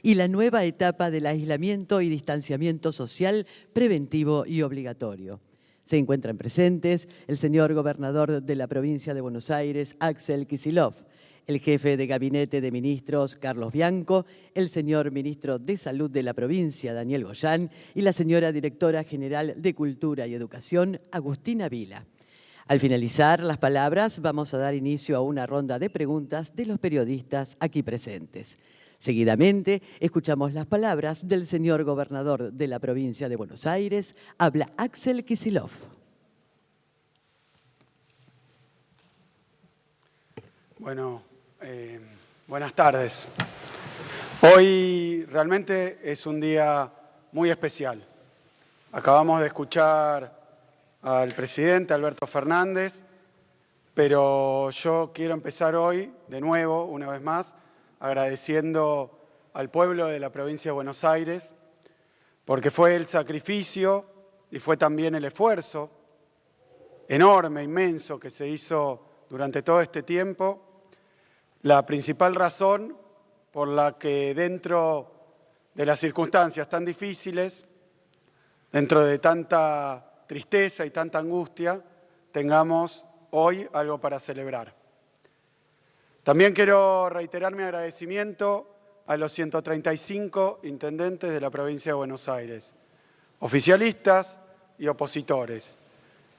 y la nueva etapa del aislamiento y distanciamiento social preventivo y obligatorio. Se encuentran presentes el señor gobernador de la provincia de Buenos Aires, Axel Kicillof, el jefe de gabinete de ministros, Carlos Bianco, el señor ministro de Salud de la provincia, Daniel Goyán, y la señora directora general de Cultura y Educación, Agustina Vila. Al finalizar las palabras, vamos a dar inicio a una ronda de preguntas de los periodistas aquí presentes. Seguidamente, escuchamos las palabras del señor gobernador de la provincia de Buenos Aires. Habla Axel Kicillof. Bueno, buenas tardes. Hoy realmente es un día muy especial. Acabamos de escuchar al presidente Alberto Fernández, pero yo quiero empezar hoy, de nuevo, una vez más, agradeciendo al pueblo de la provincia de Buenos Aires, porque fue el sacrificio y fue también el esfuerzo enorme, inmenso, que se hizo durante todo este tiempo, la principal razón por la que dentro de las circunstancias tan difíciles, dentro de tanta tristeza y tanta angustia, tengamos hoy algo para celebrar. También quiero reiterar mi agradecimiento a los 135 intendentes de la provincia de Buenos Aires, oficialistas y opositores.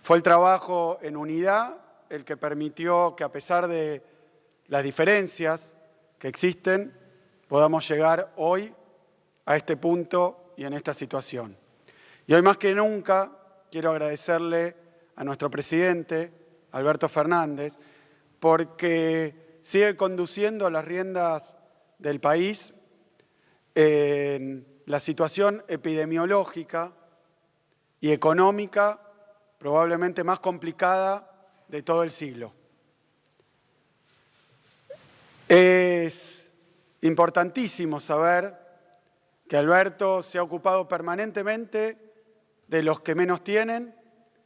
Fue el trabajo en unidad el que permitió que, a pesar de las diferencias que existen, podamos llegar hoy a este punto y en esta situación. Y hoy más que nunca quiero agradecerle a nuestro presidente, Alberto Fernández, porque sigue conduciendo las riendas del país en la situación epidemiológica y económica probablemente más complicada de todo el siglo. Es importantísimo saber que Alberto se ha ocupado permanentemente de los que menos tienen,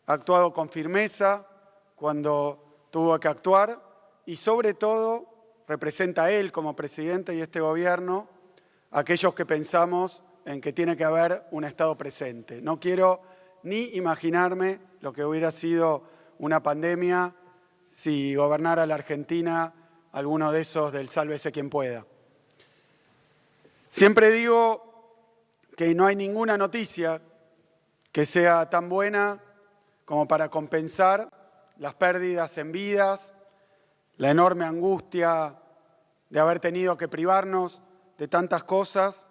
ha actuado con firmeza cuando tuvo que actuar y, sobre todo, representa a él como presidente y este gobierno a aquellos que pensamos en que tiene que haber un Estado presente. No quiero ni imaginarme lo que hubiera sido una pandemia si gobernara la Argentina alguno de esos del sálvese quien pueda. Siempre digo que no hay ninguna noticia que sea tan buena como para compensar las pérdidas en vidas, la enorme angustia de haber tenido que privarnos de tantas cosas,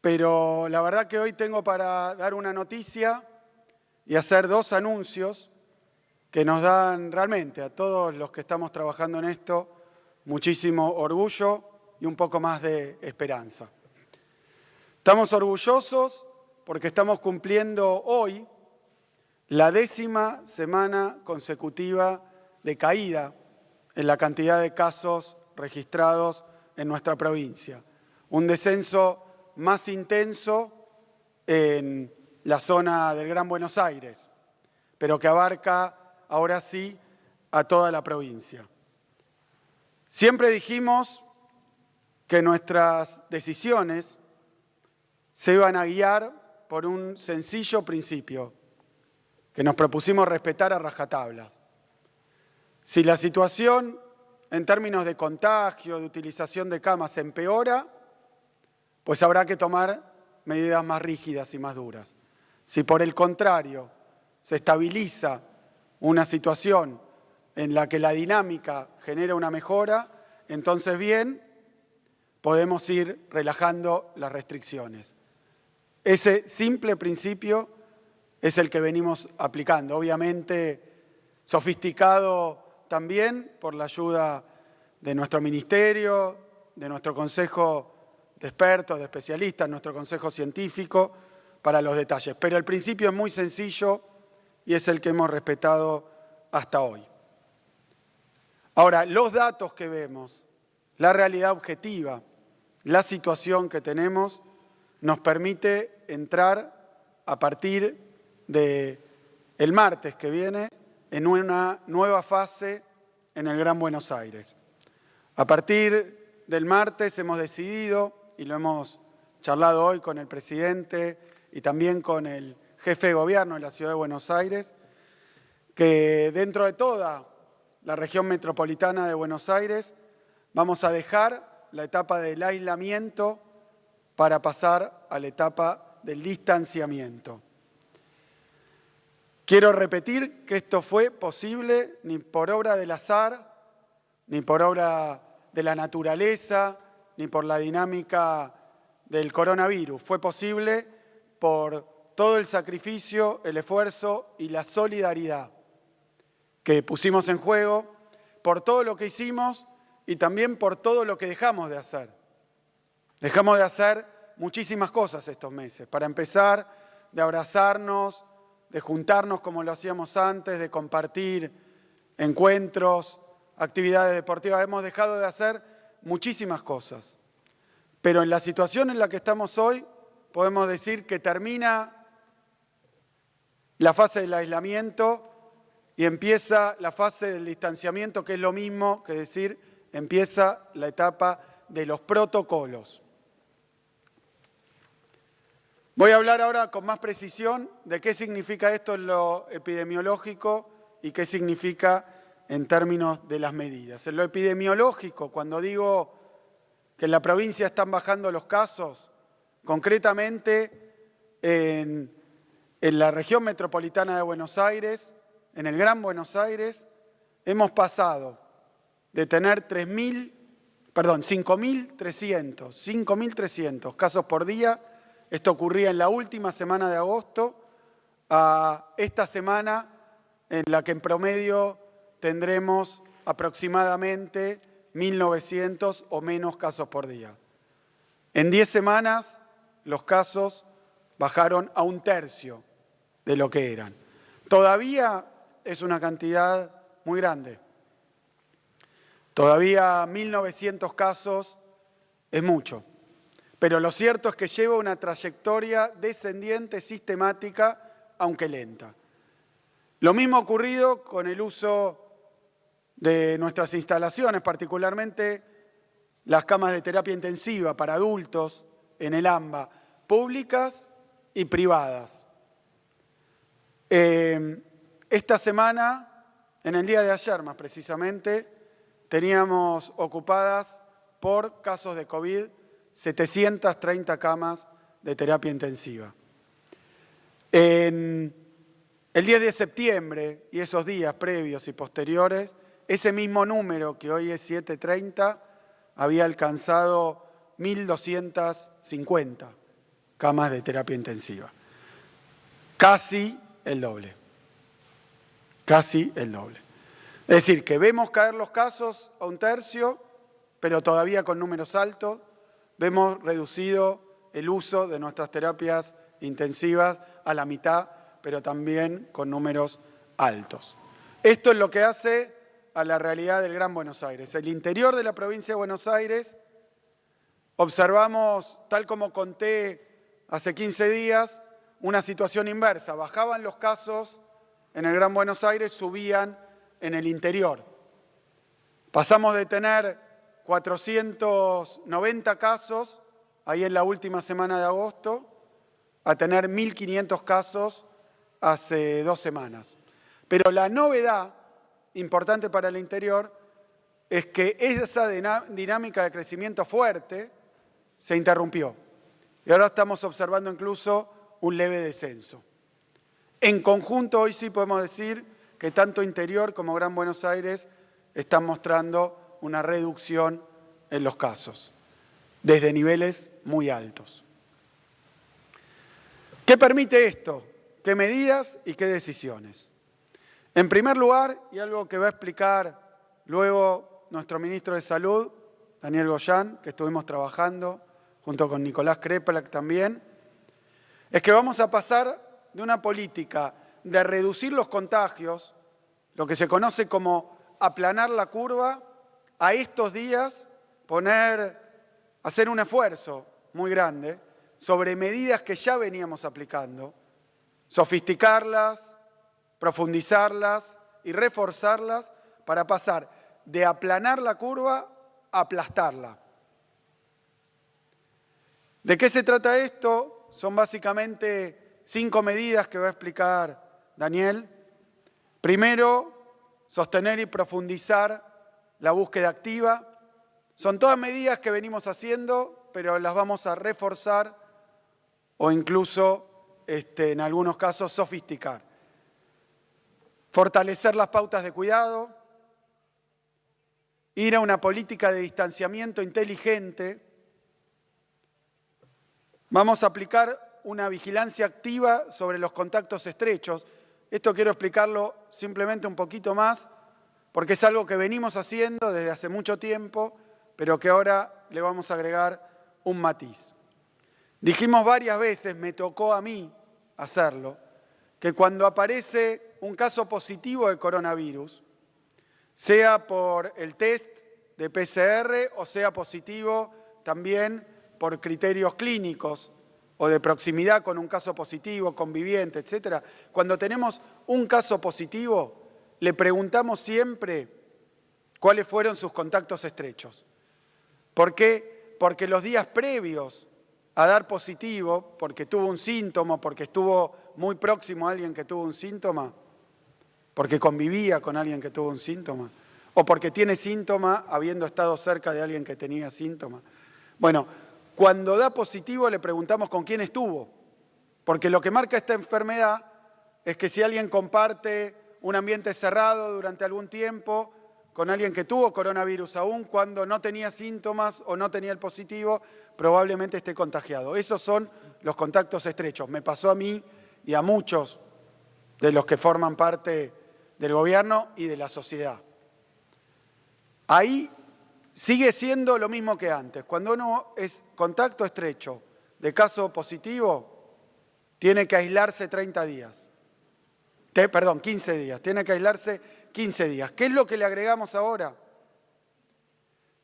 pero la verdad que hoy tengo para dar una noticia y hacer dos anuncios que nos dan realmente a todos los que estamos trabajando en esto muchísimo orgullo y un poco más de esperanza. Estamos orgullosos porque estamos cumpliendo hoy la 10ª semana consecutiva de caída en la cantidad de casos registrados en nuestra provincia. Un descenso más intenso en la zona del Gran Buenos Aires, pero que abarca ahora sí a toda la provincia. Siempre dijimos que nuestras decisiones se iban a guiar por un sencillo principio que nos propusimos respetar a rajatablas. Si la situación en términos de contagio, de utilización de camas empeora, pues habrá que tomar medidas más rígidas y más duras. Si por el contrario se estabiliza una situación en la que la dinámica genera una mejora, entonces bien, podemos ir relajando las restricciones. Ese simple principio es el que venimos aplicando, obviamente sofisticado también por la ayuda de nuestro ministerio, de nuestro consejo de expertos, de especialistas, nuestro consejo científico, para los detalles. Pero el principio es muy sencillo y es el que hemos respetado hasta hoy. Ahora, los datos que vemos, la realidad objetiva, la situación que tenemos, nos permite entrar a partir del martes que viene en una nueva fase en el Gran Buenos Aires. A partir del martes hemos decidido y lo hemos charlado hoy con el presidente y también con el jefe de gobierno de la Ciudad de Buenos Aires, que dentro de toda la región metropolitana de Buenos Aires vamos a dejar la etapa del aislamiento para pasar a la etapa del distanciamiento. Quiero repetir que esto fue posible ni por obra del azar, ni por obra de la naturaleza, ni por la dinámica del coronavirus. Fue posible por todo el sacrificio, el esfuerzo y la solidaridad que pusimos en juego, por todo lo que hicimos y también por todo lo que dejamos de hacer. Dejamos de hacer muchísimas cosas estos meses. Para empezar, de abrazarnos, de juntarnos como lo hacíamos antes, de compartir encuentros, actividades deportivas. Hemos dejado de hacer muchísimas cosas. Pero en la situación en la que estamos hoy, podemos decir que termina la fase del aislamiento y empieza la fase del distanciamiento, que es lo mismo que decir, empieza la etapa de los protocolos. Voy a hablar ahora con más precisión de qué significa esto en lo epidemiológico y qué significa en términos de las medidas. En lo epidemiológico, cuando digo que en la provincia están bajando los casos, concretamente en la región metropolitana de Buenos Aires, en el Gran Buenos Aires, hemos pasado de tener 5.300 casos por día. Esto ocurría en la última semana de agosto, a esta semana en la que en promedio tendremos aproximadamente 1.900 o menos casos por día. En 10 semanas los casos bajaron a 1/3 de lo que eran. Todavía es una cantidad muy grande. Todavía 1.900 casos es mucho. Pero lo cierto es que lleva una trayectoria descendiente sistemática, aunque lenta. Lo mismo ha ocurrido con el uso de nuestras instalaciones, particularmente las camas de terapia intensiva para adultos en el AMBA, públicas y privadas. Esta semana, en el día de ayer más precisamente, teníamos ocupadas por casos de COVID 730 camas de terapia intensiva. En el 10 de septiembre y esos días previos y posteriores, ese mismo número que hoy es 730 había alcanzado 1.250 camas de terapia intensiva. Casi el doble. Casi el doble. Es decir, que vemos caer los casos a 1/3, pero todavía con números altos. Vemos reducido el uso de nuestras terapias intensivas a la mitad, pero también con números altos. Esto es lo que hace a la realidad del Gran Buenos Aires. El interior de la provincia de Buenos Aires, observamos, tal como conté hace 15 días, una situación inversa. Bajaban los casos en el Gran Buenos Aires, subían en el interior. Pasamos de tener 490 casos, ahí en la última semana de agosto, a tener 1.500 casos hace 2 semanas. Pero la novedad importante para el interior es que esa dinámica de crecimiento fuerte se interrumpió. Y ahora estamos observando incluso un leve descenso. En conjunto, hoy sí podemos decir que tanto interior como Gran Buenos Aires están mostrando una reducción en los casos, desde niveles muy altos. ¿Qué permite esto? ¿Qué medidas y qué decisiones? En primer lugar, y algo que va a explicar luego nuestro ministro de Salud, Daniel Goyan, que estuvimos trabajando junto con Nicolás Kreplak también, es que vamos a pasar de una política de reducir los contagios, lo que se conoce como aplanar la curva, a estos días hacer un esfuerzo muy grande sobre medidas que ya veníamos aplicando, sofisticarlas, profundizarlas y reforzarlas para pasar de aplanar la curva a aplastarla. ¿De qué se trata esto? Son básicamente 5 medidas que va a explicar Daniel. Primero, sostener y profundizar la búsqueda activa. Son todas medidas que venimos haciendo, pero las vamos a reforzar o incluso, en algunos casos, sofisticar. Fortalecer las pautas de cuidado, ir a una política de distanciamiento inteligente. Vamos a aplicar una vigilancia activa sobre los contactos estrechos. Esto quiero explicarlo simplemente un poquito más, porque es algo que venimos haciendo desde hace mucho tiempo, pero que ahora le vamos a agregar un matiz. Dijimos varias veces, me tocó a mí hacerlo, que cuando aparece un caso positivo de coronavirus, sea por el test de PCR o sea positivo también por criterios clínicos o de proximidad con un caso positivo, conviviente, etc. Cuando tenemos un caso positivo, le preguntamos siempre cuáles fueron sus contactos estrechos. ¿Por qué? Porque los días previos a dar positivo, porque tuvo un síntoma, porque estuvo muy próximo a alguien que tuvo un síntoma, porque convivía con alguien que tuvo un síntoma, o porque tiene síntoma habiendo estado cerca de alguien que tenía síntoma. Bueno, cuando da positivo le preguntamos con quién estuvo, porque lo que marca esta enfermedad es que si alguien comparte un ambiente cerrado durante algún tiempo con alguien que tuvo coronavirus, aún cuando no tenía síntomas o no tenía el positivo, probablemente esté contagiado. Esos son los contactos estrechos. Me pasó a mí y a muchos de los que forman parte del gobierno y de la sociedad. Ahí sigue siendo lo mismo que antes. Cuando uno es contacto estrecho de caso positivo, tiene que aislarse 30 días. 15 días. Tiene que aislarse 15 días. ¿Qué es lo que le agregamos ahora?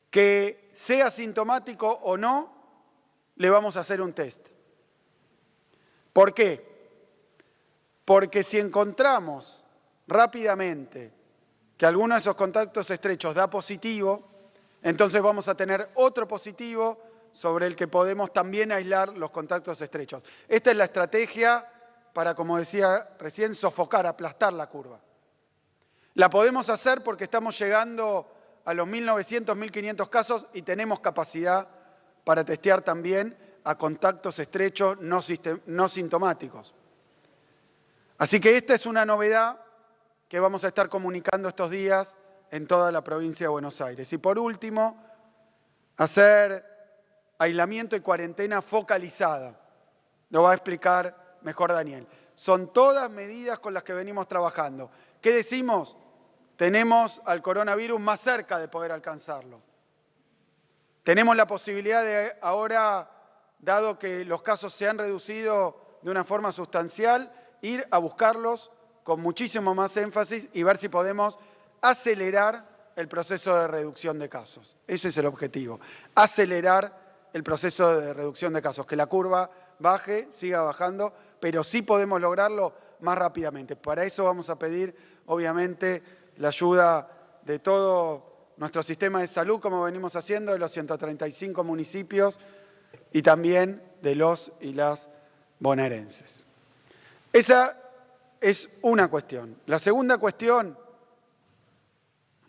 Que sea sintomático o no, le vamos a hacer un test. ¿Por qué? Porque si encontramos rápidamente que alguno de esos contactos estrechos da positivo, entonces vamos a tener otro positivo sobre el que podemos también aislar los contactos estrechos. Esta es la estrategia para, como decía recién, sofocar, aplastar la curva. La podemos hacer porque estamos llegando a los 1.900, 1.500 casos y tenemos capacidad para testear también a contactos estrechos no sintomáticos. Así que esta es una novedad que vamos a estar comunicando estos días en toda la provincia de Buenos Aires. Y por último, hacer aislamiento y cuarentena focalizada. Lo va a explicar mejor Daniel. Son todas medidas con las que venimos trabajando. ¿Qué decimos? Tenemos al coronavirus más cerca de poder alcanzarlo. Tenemos la posibilidad de ahora, dado que los casos se han reducido de una forma sustancial, ir a buscarlos con muchísimo más énfasis y ver si podemos acelerar el proceso de reducción de casos. Ese es el objetivo, acelerar el proceso de reducción de casos, que la curva baje, siga bajando, pero sí podemos lograrlo más rápidamente. Para eso vamos a pedir, obviamente, la ayuda de todo nuestro sistema de salud, como venimos haciendo, de los 135 municipios y también de los y las bonaerenses. Esa es una cuestión. La segunda cuestión,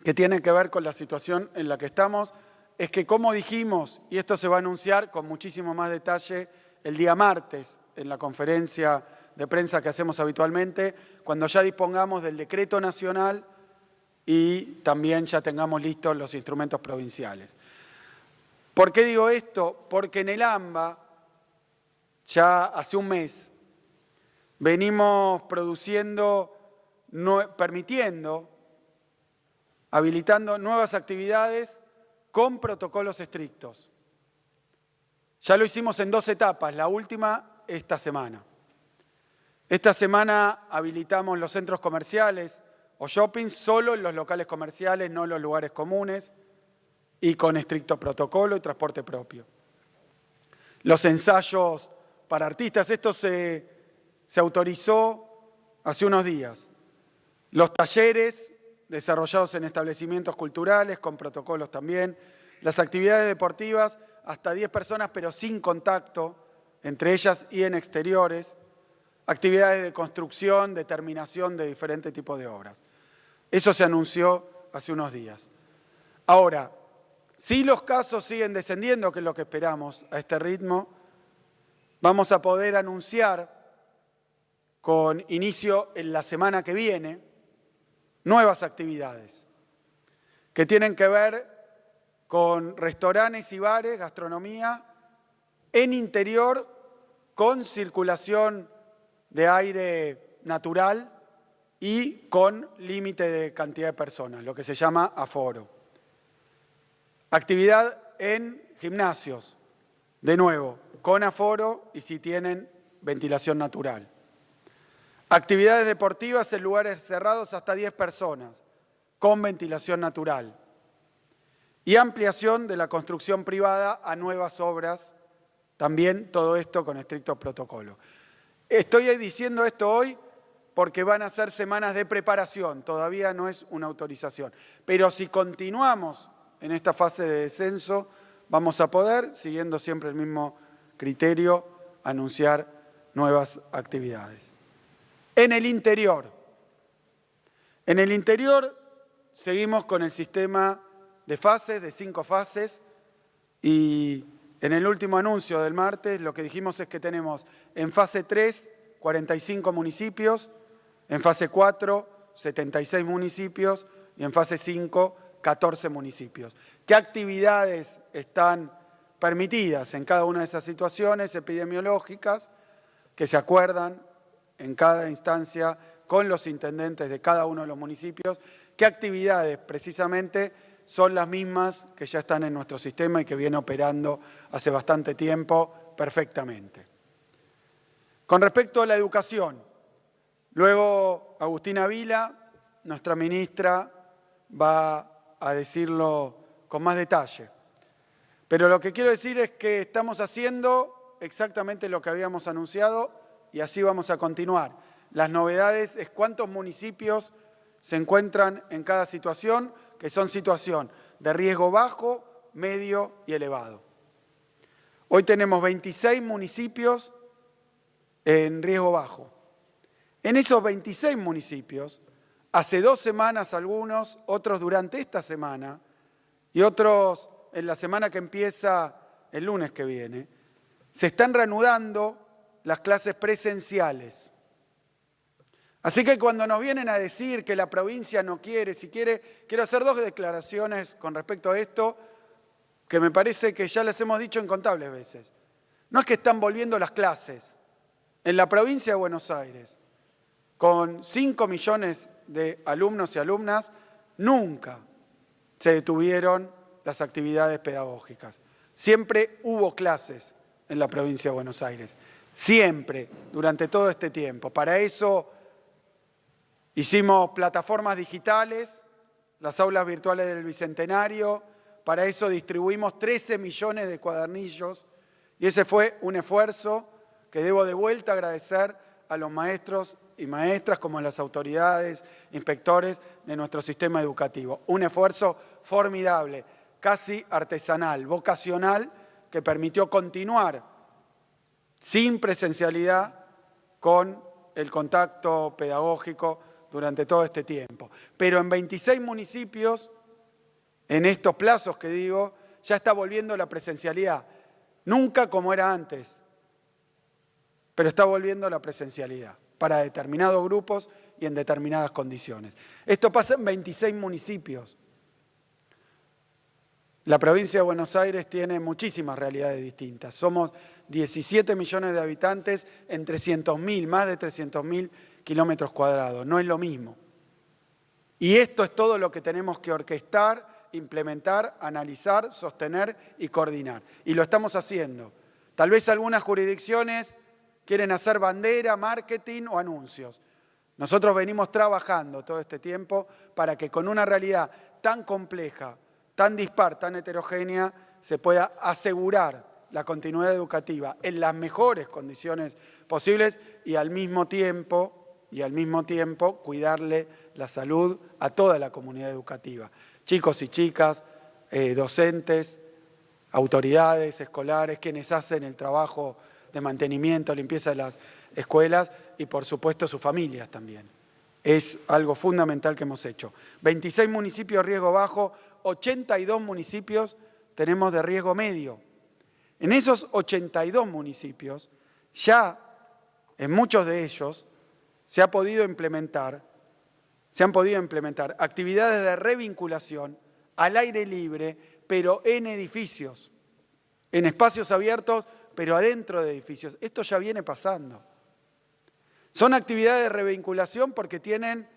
que tiene que ver con la situación en la que estamos, es que, como dijimos, y esto se va a anunciar con muchísimo más detalle el día martes en la conferencia de prensa que hacemos habitualmente, cuando ya dispongamos del decreto nacional y también ya tengamos listos los instrumentos provinciales. ¿Por qué digo esto? Porque en el AMBA, ya hace un mes, venimos permitiendo, habilitando nuevas actividades con protocolos estrictos. Ya lo hicimos en 2 etapas, la última esta semana. Esta semana habilitamos los centros comerciales o shopping solo en los locales comerciales, no en los lugares comunes, y con estricto protocolo y transporte propio. Los ensayos para artistas, esto se autorizó hace unos días. Los talleres desarrollados en establecimientos culturales, con protocolos también. Las actividades deportivas hasta 10 personas, pero sin contacto entre ellas y en exteriores, actividades de construcción, de terminación de diferentes tipos de obras. Eso se anunció hace unos días. Ahora, si los casos siguen descendiendo, que es lo que esperamos a este ritmo, vamos a poder anunciar con inicio en la semana que viene nuevas actividades que tienen que ver con restaurantes y bares, gastronomía, en interior con circulación de aire natural y con límite de cantidad de personas, lo que se llama aforo. Actividad en gimnasios, de nuevo, con aforo y si tienen ventilación natural. Actividades deportivas en lugares cerrados hasta 10 personas, con ventilación natural. Y ampliación de la construcción privada a nuevas obras, también todo esto con estricto protocolo. Estoy diciendo esto hoy porque van a ser semanas de preparación, todavía no es una autorización. Pero si continuamos en esta fase de descenso, vamos a poder, siguiendo siempre el mismo criterio, anunciar nuevas actividades. En el interior seguimos con el sistema de fases, de 5 fases, y en el último anuncio del martes lo que dijimos es que tenemos en fase 3, 45 municipios, en fase 4, 76 municipios y en fase 5, 14 municipios. ¿Qué actividades están permitidas en cada una de esas situaciones epidemiológicas que se acuerdan en cada instancia con los intendentes de cada uno de los municipios? ¿Qué actividades precisamente son las mismas que ya están en nuestro sistema y que viene operando hace bastante tiempo perfectamente? Con respecto a la educación, luego Agustina Vila, nuestra ministra, va a decirlo con más detalle. Pero lo que quiero decir es que estamos haciendo exactamente lo que habíamos anunciado y así vamos a continuar. Las novedades es cuántos municipios se encuentran en cada situación, que son situación de riesgo bajo, medio y elevado. Hoy tenemos 26 municipios en riesgo bajo. En esos 26 municipios, hace 2 semanas algunos, otros durante esta semana y otros en la semana que empieza el lunes que viene, se están reanudando las clases presenciales. Así que cuando nos vienen a decir que la provincia no quiere, si quiere, quiero hacer 2 declaraciones con respecto a esto, que me parece que ya las hemos dicho incontables veces. No es que están volviendo las clases. En la provincia de Buenos Aires, con 5 millones de alumnos y alumnas, nunca se detuvieron las actividades pedagógicas. Siempre hubo clases en la provincia de Buenos Aires. Siempre, durante todo este tiempo. Para eso hicimos plataformas digitales, las aulas virtuales del Bicentenario, para eso distribuimos 13 millones de cuadernillos y ese fue un esfuerzo que debo de vuelta agradecer a los maestros y maestras como a las autoridades, inspectores de nuestro sistema educativo. Un esfuerzo formidable, casi artesanal, vocacional, que permitió continuar sin presencialidad con el contacto pedagógico durante todo este tiempo. Pero en 26 municipios, en estos plazos que digo, ya está volviendo la presencialidad. Nunca como era antes, pero está volviendo la presencialidad para determinados grupos y en determinadas condiciones. Esto pasa en 26 municipios. La provincia de Buenos Aires tiene muchísimas realidades distintas. Somos 17 millones de habitantes en 300.000, más de 300.000 kilómetros cuadrados. No es lo mismo. Y esto es todo lo que tenemos que orquestar, implementar, analizar, sostener y coordinar. Y lo estamos haciendo. Tal vez algunas jurisdicciones quieren hacer bandera, marketing o anuncios. Nosotros venimos trabajando todo este tiempo para que con una realidad tan compleja, tan dispar, tan heterogénea, se pueda asegurar la continuidad educativa en las mejores condiciones posibles y al mismo tiempo cuidarle la salud a toda la comunidad educativa. Chicos y chicas, docentes, autoridades escolares, quienes hacen el trabajo de mantenimiento, limpieza de las escuelas y por supuesto sus familias también. Es algo fundamental que hemos hecho. 26 municipios de riesgo bajo, 82 municipios tenemos de riesgo medio. En esos 82 municipios, ya en muchos de ellos se han podido implementar actividades de revinculación al aire libre, pero en edificios, en espacios abiertos, pero adentro de edificios. Esto ya viene pasando. Son actividades de revinculación porque tienen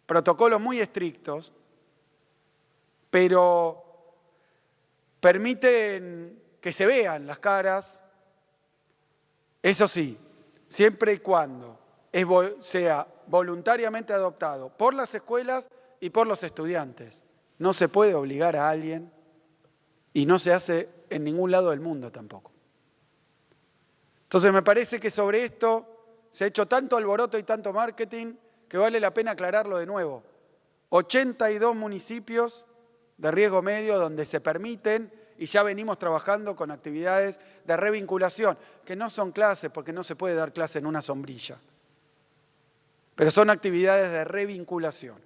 protocolos muy estrictos, pero permiten que se vean las caras, eso sí, siempre y cuando sea voluntariamente adoptado por las escuelas y por los estudiantes. No se puede obligar a alguien y no se hace en ningún lado del mundo tampoco. Entonces me parece que sobre esto se ha hecho tanto alboroto y tanto marketing que vale la pena aclararlo de nuevo. 82 municipios de riesgo medio donde se permiten y ya venimos trabajando con actividades de revinculación, que no son clases porque no se puede dar clase en una sombrilla, pero son actividades de revinculación.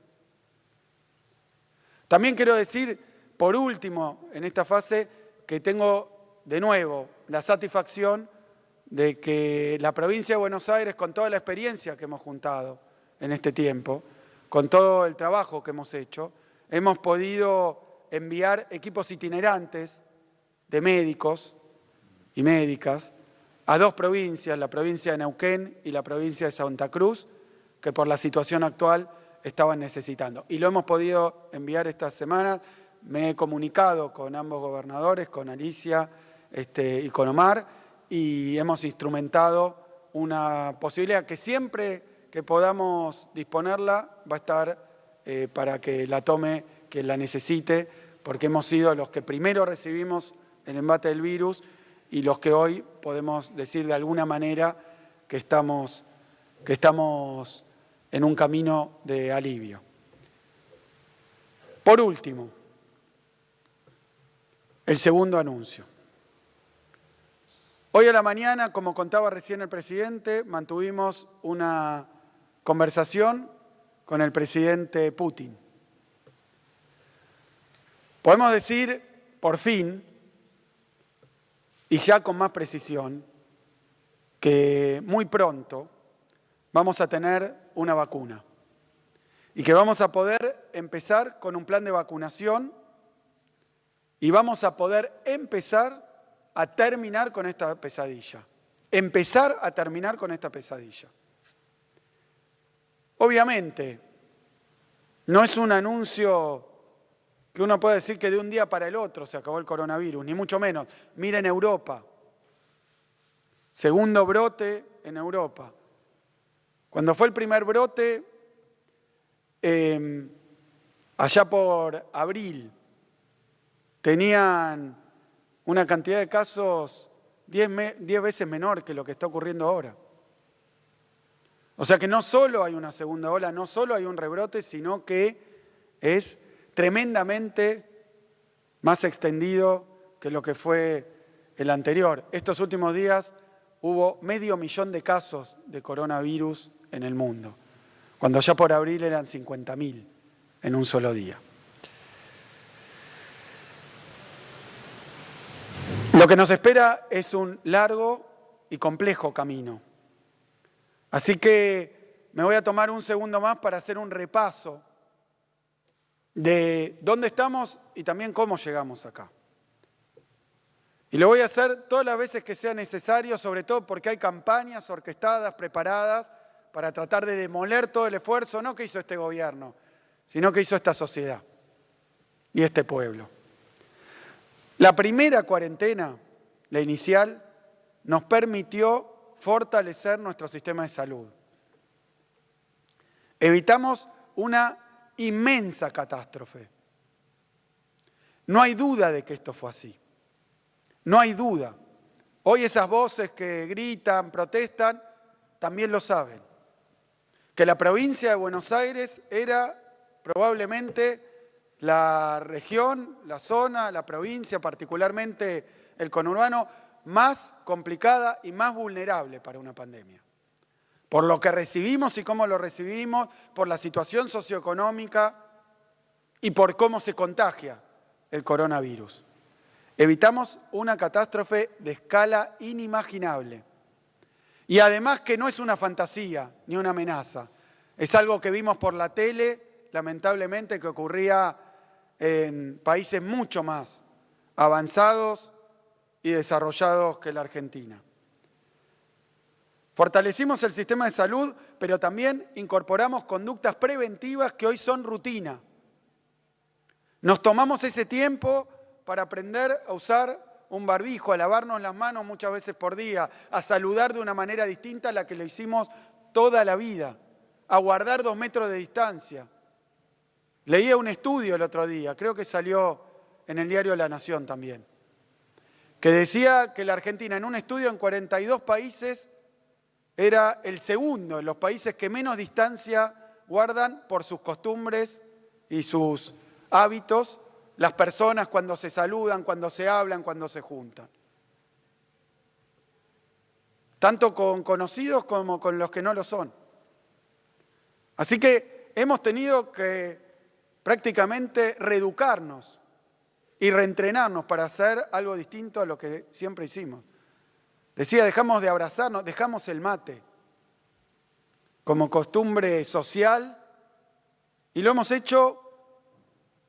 También quiero decir, por último, en esta fase, que tengo de nuevo la satisfacción de que la provincia de Buenos Aires, con toda la experiencia que hemos juntado en este tiempo, con todo el trabajo que hemos hecho, hemos podido enviar equipos itinerantes de médicos y médicas a dos provincias, la provincia de Neuquén y la provincia de Santa Cruz, que por la situación actual estaban necesitando. Y lo hemos podido enviar estas semanas. Me he comunicado con ambos gobernadores, con Alicia y con Omar, y hemos instrumentado una posibilidad que siempre que podamos disponerla va a estar para que la tome quien la necesite, porque hemos sido los que primero recibimos el embate del virus y los que hoy podemos decir de alguna manera que estamos en un camino de alivio. Por último, el segundo anuncio. Hoy a la mañana, como contaba recién el presidente, mantuvimos una conversación con el presidente Putin. Podemos decir, por fin, y ya con más precisión, que muy pronto vamos a tener una vacuna y que vamos a poder empezar con un plan de vacunación y vamos a poder empezar a terminar con esta pesadilla. Empezar a terminar con esta pesadilla. Obviamente, no es un anuncio que uno puede decir que de un día para el otro se acabó el coronavirus, ni mucho menos. Miren Europa. Segundo brote en Europa. Cuando fue el primer brote, allá por abril, tenían una cantidad de casos 10 veces menor que lo que está ocurriendo ahora. O sea que no solo hay una segunda ola, no solo hay un rebrote, sino que es tremendamente más extendido que lo que fue el anterior. Estos últimos días hubo 500.000 de casos de coronavirus en el mundo, cuando ya por abril eran 50.000 en un solo día. Lo que nos espera es un largo y complejo camino. Así que me voy a tomar un segundo más para hacer un repaso de dónde estamos y también cómo llegamos acá. Y lo voy a hacer todas las veces que sea necesario, sobre todo porque hay campañas orquestadas, preparadas, para tratar de demoler todo el esfuerzo, no que hizo este gobierno, sino que hizo esta sociedad y este pueblo. La primera cuarentena, la inicial, nos permitió fortalecer nuestro sistema de salud. Evitamos una inmensa catástrofe. No hay duda de que esto fue así. No hay duda. Hoy esas voces que gritan, protestan, también lo saben. Que la provincia de Buenos Aires era probablemente la región, la zona, la provincia, particularmente el conurbano, más complicada y más vulnerable para una pandemia. Por lo que recibimos y cómo lo recibimos, por la situación socioeconómica y por cómo se contagia el coronavirus. Evitamos una catástrofe de escala inimaginable. Y además que no es una fantasía ni una amenaza. Es algo que vimos por la tele, lamentablemente, que ocurría en países mucho más avanzados y desarrollados que la Argentina. Fortalecimos el sistema de salud, pero también incorporamos conductas preventivas que hoy son rutina. Nos tomamos ese tiempo para aprender a usar un barbijo, a lavarnos las manos muchas veces por día, a saludar de una manera distinta a la que lo hicimos toda la vida, a guardar 2 metros de distancia. Leía un estudio el otro día, creo que salió en el diario La Nación también, que decía que la Argentina, en un estudio en 42 países, era el segundo en los países que menos distancia guardan por sus costumbres y sus hábitos, las personas cuando se saludan, cuando se hablan, cuando se juntan. Tanto con conocidos como con los que no lo son. Así que hemos tenido que prácticamente reeducarnos y reentrenarnos para hacer algo distinto a lo que siempre hicimos. Decía, dejamos de abrazarnos, dejamos el mate como costumbre social y lo hemos hecho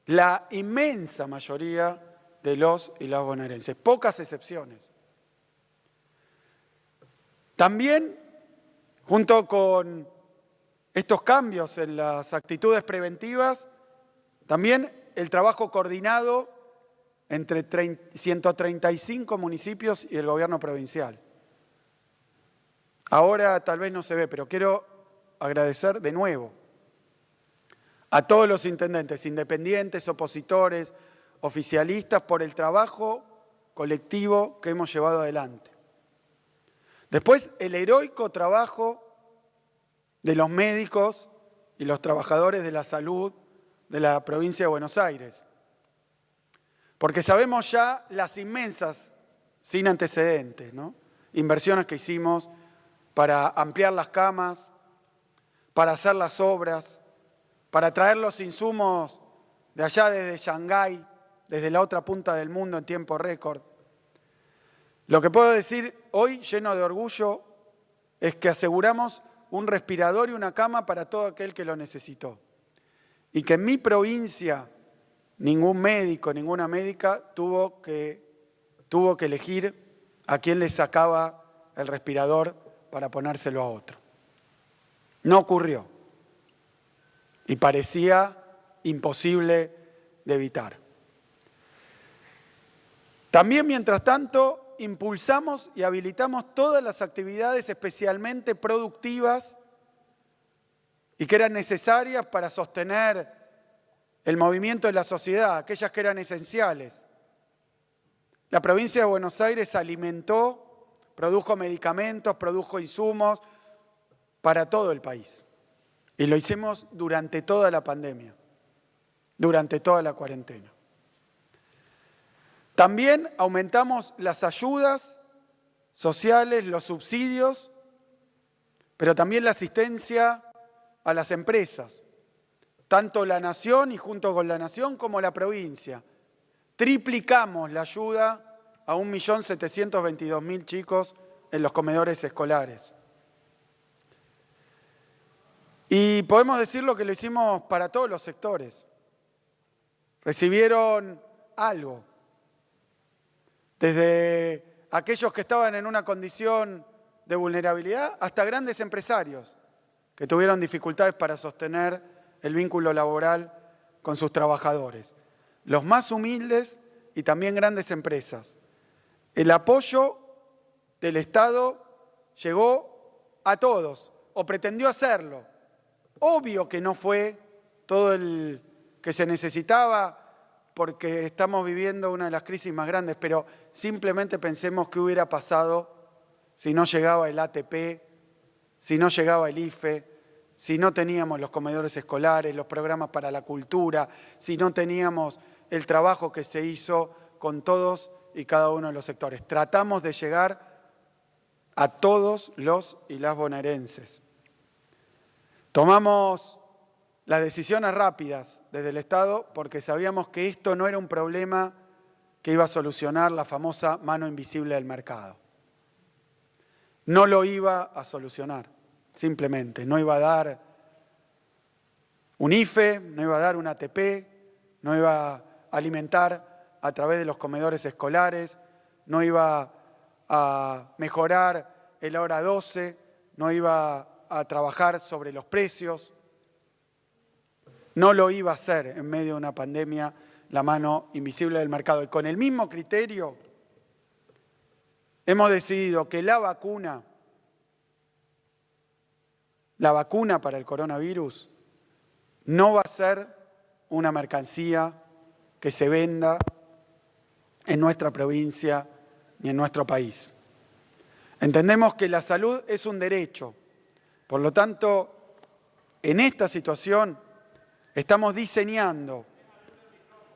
la inmensa mayoría de los y las bonaerenses, pocas excepciones. También, junto con estos cambios en las actitudes preventivas, también el trabajo coordinado entre 135 municipios y el gobierno provincial. Ahora tal vez no se ve, pero quiero agradecer de nuevo a todos los intendentes, independientes, opositores, oficialistas, por el trabajo colectivo que hemos llevado adelante. Después, el heroico trabajo de los médicos y los trabajadores de la salud de la provincia de Buenos Aires. Porque sabemos ya las inmensas, sin antecedentes, ¿no?, inversiones que hicimos para ampliar las camas, para hacer las obras, para traer los insumos de allá desde Shanghái, desde la otra punta del mundo en tiempo récord. Lo que puedo decir hoy, lleno de orgullo, es que aseguramos un respirador y una cama para todo aquel que lo necesitó. Y que en mi provincia ningún médico, ninguna médica tuvo que elegir a quién le sacaba el respirador para ponérselo a otro. No ocurrió. Y parecía imposible de evitar. También, mientras tanto, impulsamos y habilitamos todas las actividades especialmente productivas y que eran necesarias para sostener el movimiento de la sociedad, aquellas que eran esenciales. La provincia de Buenos Aires alimentó, produjo medicamentos, produjo insumos para todo el país. Y lo hicimos durante toda la pandemia, durante toda la cuarentena. También aumentamos las ayudas sociales, los subsidios, pero también la asistencia a las empresas, tanto la Nación y junto con la Nación como la provincia. Triplicamos la ayuda a 1.722.000 chicos en los comedores escolares. Y podemos decirlo que lo hicimos para todos los sectores. Recibieron algo. Desde aquellos que estaban en una condición de vulnerabilidad hasta grandes empresarios que tuvieron dificultades para sostener el vínculo laboral con sus trabajadores. Los más humildes y también grandes empresas. El apoyo del Estado llegó a todos, o pretendió hacerlo. Obvio que no fue todo el que se necesitaba, porque estamos viviendo una de las crisis más grandes, pero simplemente pensemos qué hubiera pasado si no llegaba el ATP, si no llegaba el IFE, si no teníamos los comedores escolares, los programas para la cultura, si no teníamos el trabajo que se hizo con todos y cada uno de los sectores. Tratamos de llegar a todos los y las bonaerenses. Tomamos las decisiones rápidas desde el Estado porque sabíamos que esto no era un problema que iba a solucionar la famosa mano invisible del mercado. No lo iba a solucionar, simplemente. No iba a dar un IFE, no iba a dar un ATP, no iba a alimentar a través de los comedores escolares, no iba a mejorar el hora 12, no iba a trabajar sobre los precios. No lo iba a hacer en medio de una pandemia la mano invisible del mercado. Y con el mismo criterio hemos decidido que la vacuna para el coronavirus no va a ser una mercancía que se venda en nuestra provincia ni en nuestro país. Entendemos que la salud es un derecho. Por lo tanto, en esta situación estamos diseñando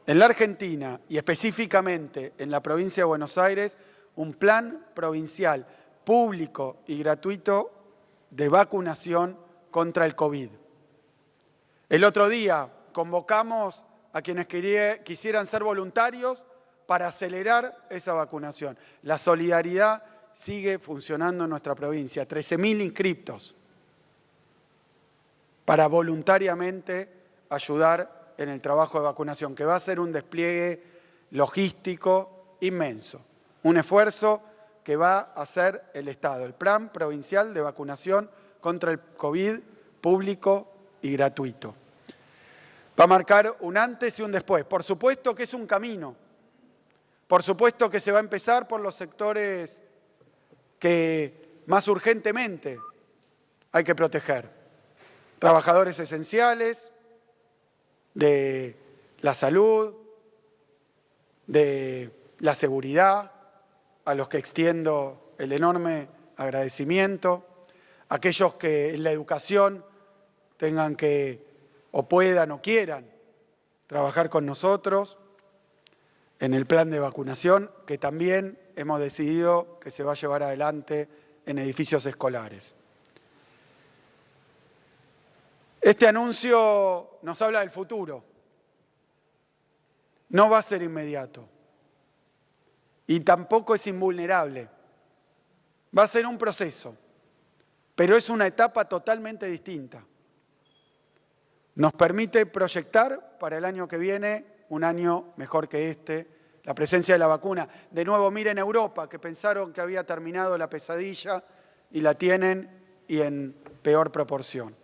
en la Argentina y específicamente en la provincia de Buenos Aires un plan provincial público y gratuito de vacunación contra el COVID. El otro día convocamos a quienes quisieran ser voluntarios para acelerar esa vacunación. La solidaridad sigue funcionando en nuestra provincia, 13.000 inscriptos para voluntariamente ayudar en el trabajo de vacunación, que va a ser un despliegue logístico inmenso, un esfuerzo que va a hacer el Estado, el Plan Provincial de Vacunación contra el COVID público y gratuito. Va a marcar un antes y un después. Por supuesto que es un camino, por supuesto que se va a empezar por los sectores que más urgentemente hay que proteger. Trabajadores esenciales, de la salud, de la seguridad, a los que extiendo el enorme agradecimiento, aquellos que en la educación tengan que, o puedan o quieran, trabajar con nosotros en el plan de vacunación, que también hemos decidido que se va a llevar adelante en edificios escolares. Este anuncio nos habla del futuro. No va a ser inmediato. Y tampoco es invulnerable. Va a ser un proceso, pero es una etapa totalmente distinta. Nos permite proyectar para el año que viene, un año mejor que este, la presencia de la vacuna. De nuevo, miren Europa, que pensaron que había terminado la pesadilla y la tienen y en peor proporción.